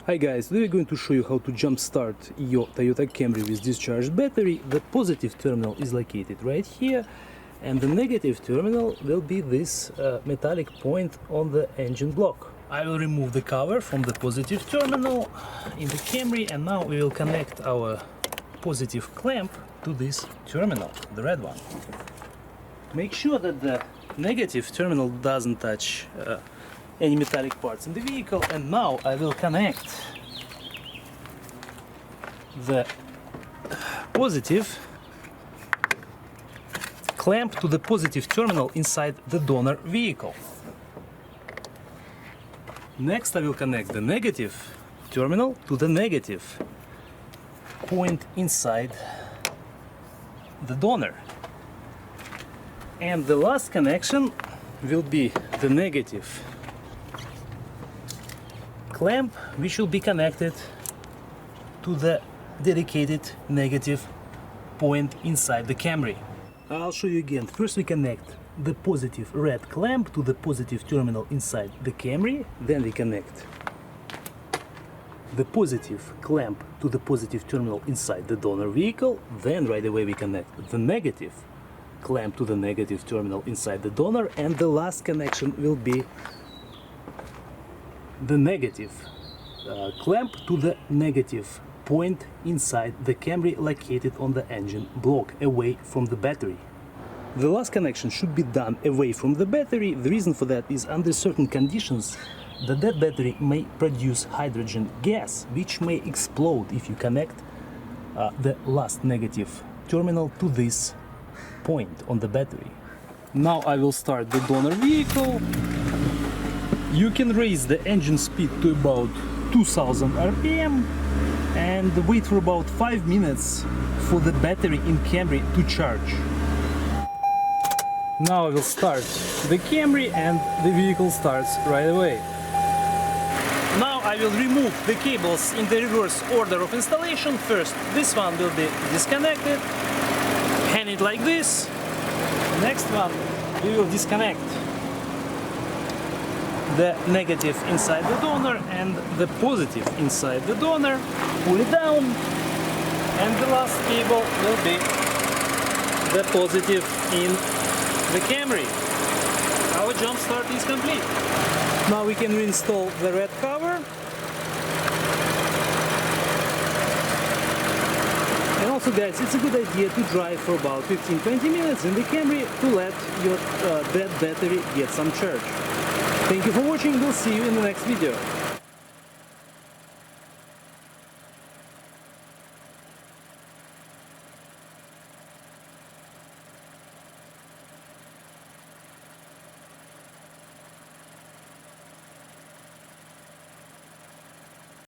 Hi guys, today we're going to show you how to jumpstart your Toyota Camry with discharged battery. The positive terminal is located right here, and the negative terminal will be this metallic point on the engine block. I will remove the cover from the positive terminal in the Camry, and now we will connect our positive clamp to this terminal, the red one. Make sure that the negative terminal doesn't touch any metallic parts in the vehicle, and now I will connect the positive clamp to the positive terminal inside the donor vehicle. Next I will connect the negative terminal to the negative point inside the donor. And the last connection will be the negative clamp, which will be connected to the dedicated negative point inside the Camry. I'll show you again. First we connect the positive red clamp to the positive terminal inside the Camry, then we connect the positive clamp to the positive terminal inside the donor vehicle, then right away we connect the negative clamp to the negative terminal inside the donor, and the last connection will be the negative clamp to the negative point inside the Camry located on the engine block, away from the battery. The last connection should be done away from the battery. The reason for that is under certain conditions that battery may produce hydrogen gas, which may explode if you connect the last negative terminal to this point on the battery. Now I will start the donor vehicle. You can raise the engine speed to about 2000 RPM and wait for about 5 minutes for the battery in Camry to charge. Now I will start the Camry and the vehicle starts right away. Now I will remove the cables in the reverse order of installation. First, this one will be disconnected, hang it like this. Next one, we will disconnect the negative inside the donor and the positive inside the donor, pull it down, and the last cable will be the positive in the Camry. Our jump start is complete. Now we can reinstall the red cover. And also guys, it's a good idea to drive for about 15-20 minutes in the Camry to let your dead battery get some charge. Thank you for watching, we'll see you in the next video.